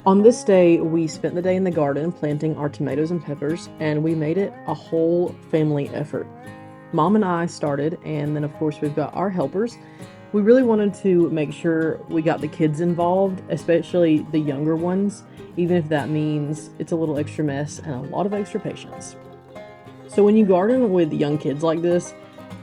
On this day, we spent the day in the garden planting our tomatoes and peppers, and we made it a whole family effort. Mom and I started, and then of course we've got our helpers. We really wanted to make sure we got the kids involved, especially the younger ones, even if that means it's a little extra mess and a lot of extra patience. So when you garden with young kids like this,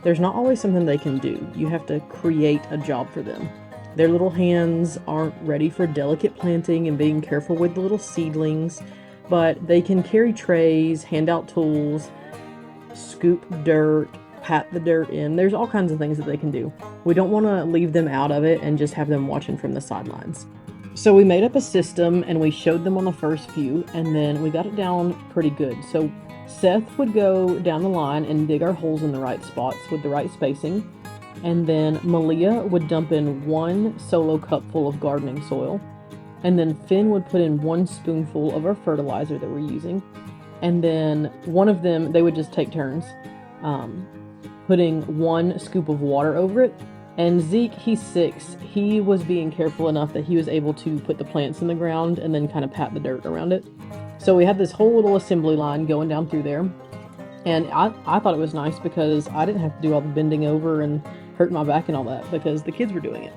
there's not always something they can do. You have to create a job for them. Their little hands aren't ready for delicate planting and being careful with the little seedlings, but they can carry trays, hand out tools, scoop dirt, pat the dirt in. There's all kinds of things that they can do. We don't want to leave them out of it and just have them watching from the sidelines. So we made up a system and we showed them on the first few, and then we got it down pretty good. So Seth would go down the line and dig our holes in the right spots with the right spacing. And then Malia would dump in 1 solo cupful of gardening soil. And then Finn would put in 1 spoonful of our fertilizer that we're using. And then one of them, they would just take turns putting 1 scoop of water over it. And Zeke, he's 6. He was being careful enough that he was able to put the plants in the ground and then kind of pat the dirt around it. So we had this whole little assembly line going down through there. And I thought it was nice because I didn't have to do all the bending over and hurt my back and all that because the kids were doing it.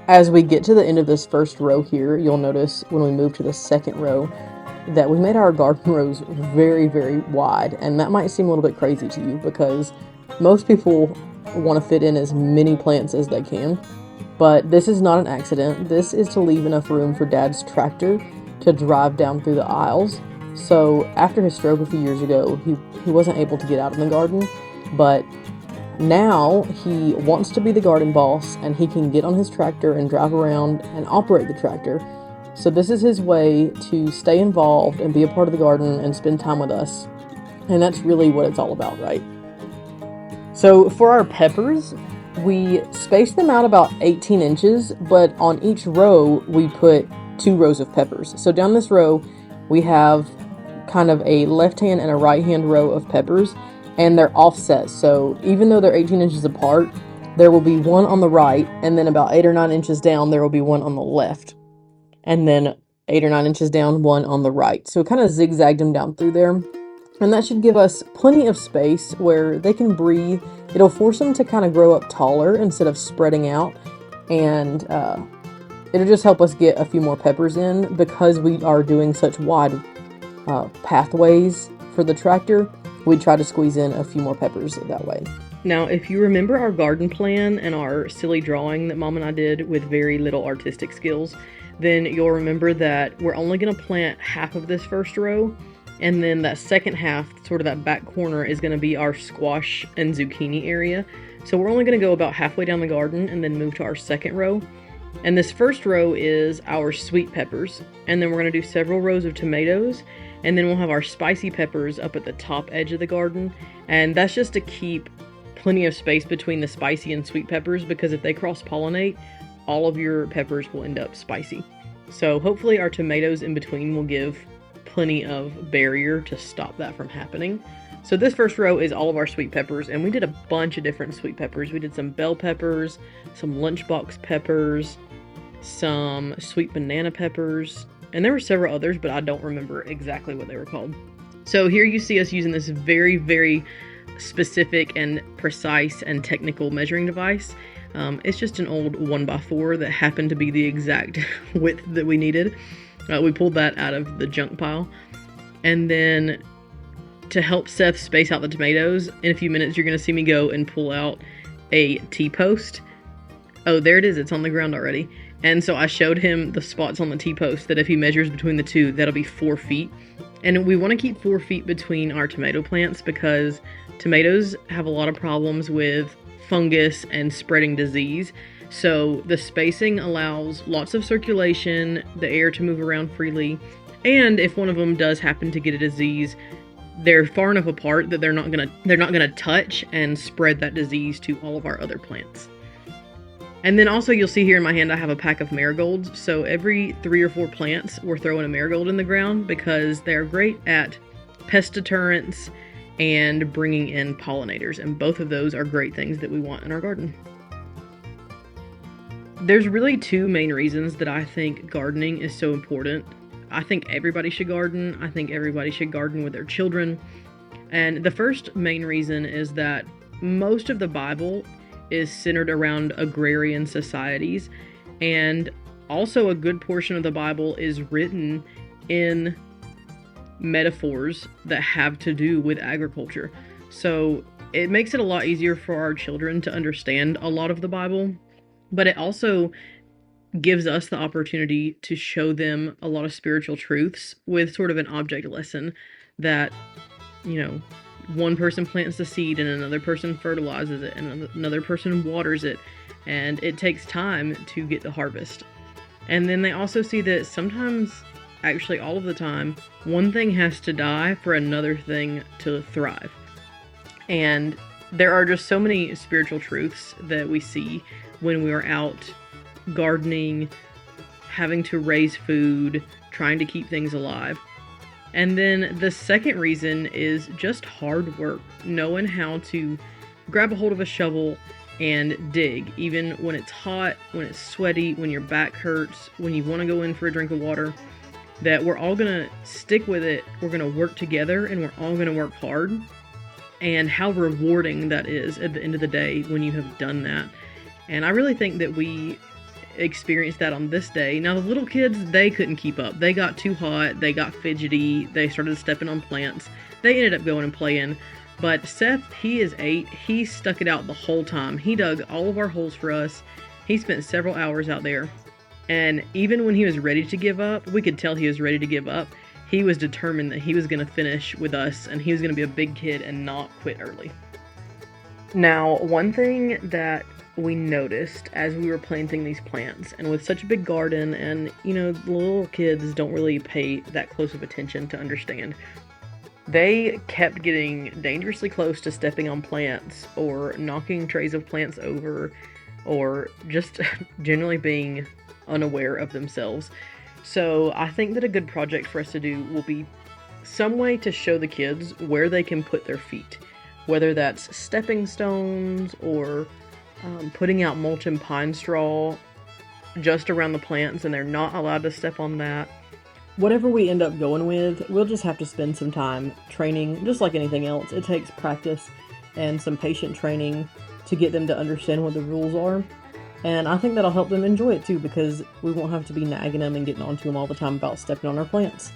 As we get to the end of this first row here, you'll notice when we move to the second row that we made our garden rows very, very wide. And that might seem a little bit crazy to you because most people want to fit in as many plants as they can. But this is not an accident. This is to leave enough room for Dad's tractor to drive down through the aisles. So after his stroke a few years ago, he wasn't able to get out in the garden, but now he wants to be the garden boss and he can get on his tractor and drive around and operate the tractor. So this is his way to stay involved and be a part of the garden and spend time with us. And that's really what it's all about, right? So for our peppers, we spaced them out about 18 inches, but on each row we put 2 rows of peppers. So down this row, we have kind of a left hand and a right hand row of peppers, and they're offset. So even though they're 18 inches apart, there will be 1 on the right, and then about 8 or 9 inches down, there will be 1 on the left. And then 8 or 9 inches down, 1 on the right. So it kind of zigzagged them down through there. And that should give us plenty of space where they can breathe. It'll force them to kind of grow up taller instead of spreading out. And it'll just help us get a few more peppers in because we are doing such wide pathways for the tractor. We try to squeeze in a few more peppers that way. Now, if you remember our garden plan and our silly drawing that Mom and I did with very little artistic skills, then you'll remember that we're only going to plant half of this first row, and then that second half, sort of that back corner, is going to be our squash and zucchini area. So we're only going to go about halfway down the garden and then move to our second row. And this first row is our sweet peppers, and then we're going to do several rows of tomatoes, and then we'll have our spicy peppers up at the top edge of the garden. And that's just to keep plenty of space between the spicy and sweet peppers, because if they cross-pollinate, all of your peppers will end up spicy. So hopefully our tomatoes in between will give plenty of barrier to stop that from happening. So this first row is all of our sweet peppers, and we did a bunch of different sweet peppers. We did some bell peppers, some lunchbox peppers, some sweet banana peppers, and there were several others, but I don't remember exactly what they were called. So here you see us using this very, very specific and precise and technical measuring device. It's just an old 1x4 that happened to be the exact width that we needed. We pulled that out of the junk pile. And then to help Seth space out the tomatoes, in a few minutes you're going to see me go and pull out a T-post. Oh, there it is. It's on the ground already. And so I showed him the spots on the T-post that if he measures between the two, that'll be 4 feet. And we want to keep 4 feet between our tomato plants because tomatoes have a lot of problems with fungus and spreading disease. So the spacing allows lots of circulation, the air to move around freely, and if one of them does happen to get a disease, they're far enough apart that they're not gonna touch and spread that disease to all of our other plants. And then also you'll see here in my hand I have a pack of marigolds. So every 3 or 4 plants we're throwing a marigold in the ground because they're great at pest deterrents and bringing in pollinators. And both of those are great things that we want in our garden. There's really two main reasons that I think gardening is so important. I think everybody should garden. I think everybody should garden with their children. And the first main reason is that most of the Bible is centered around agrarian societies, and also a good portion of the Bible is written in metaphors that have to do with agriculture. So it makes it a lot easier for our children to understand a lot of the Bible, but it also gives us the opportunity to show them a lot of spiritual truths with sort of an object lesson that, you know, one person plants the seed and another person fertilizes it and another person waters it, and it takes time to get the harvest. And then they also see that sometimes, actually all of the time, one thing has to die for another thing to thrive. And there are just so many spiritual truths that we see when we are out gardening, having to raise food, trying to keep things alive. And then the second reason is just hard work, knowing how to grab a hold of a shovel and dig, even when it's hot, when it's sweaty, when your back hurts, when you want to go in for a drink of water, that we're all going to stick with it, we're going to work together, and we're all going to work hard. And how rewarding that is at the end of the day when you have done that. And I really think that we experienced that on this day. Now, the little kids, they couldn't keep up. They got too hot, they got fidgety, they started stepping on plants. They ended up going and playing. But Seth, he is 8. He stuck it out the whole time. He dug all of our holes for us. He spent several hours out there. And even when he was ready to give up, we could tell he was ready to give up. He was determined that he was going to finish with us, and he was going to be a big kid and not quit early. Now, one thing that we noticed as we were planting these plants, and with such a big garden, and, you know, the little kids don't really pay that close of attention to understand. They kept getting dangerously close to stepping on plants, or knocking trays of plants over, or just generally being unaware of themselves. So I think that a good project for us to do will be some way to show the kids where they can put their feet, whether that's stepping stones or putting out mulch and pine straw just around the plants, and they're not allowed to step on that. Whatever we end up going with, we'll just have to spend some time training, just like anything else. It takes practice and some patient training to get them to understand what the rules are. And I think that'll help them enjoy it too, because we won't have to be nagging them and getting onto them all the time about stepping on our plants.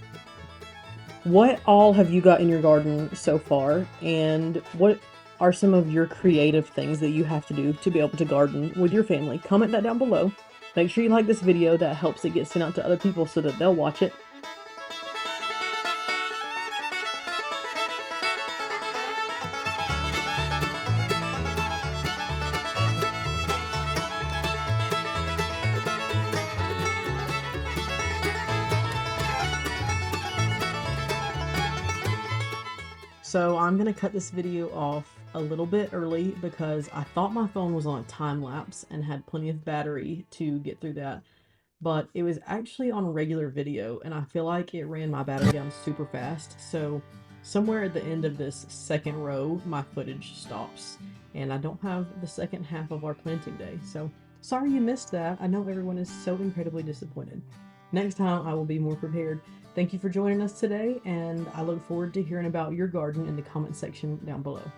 What all have you got in your garden so far, and what are some of your creative things that you have to do to be able to garden with your family? Comment that down below. Make sure you like this video. That helps it get sent out to other people so that they'll watch it. So I'm going to cut this video off a little bit early because I thought my phone was on a time lapse and had plenty of battery to get through that. But it was actually on regular video, and I feel like it ran my battery down super fast. So somewhere at the end of this second row, my footage stops, and I don't have the second half of our planting day. So sorry you missed that. I know everyone is so incredibly disappointed. Next time I will be more prepared. Thank you for joining us today, and I look forward to hearing about your garden in the comment section down below.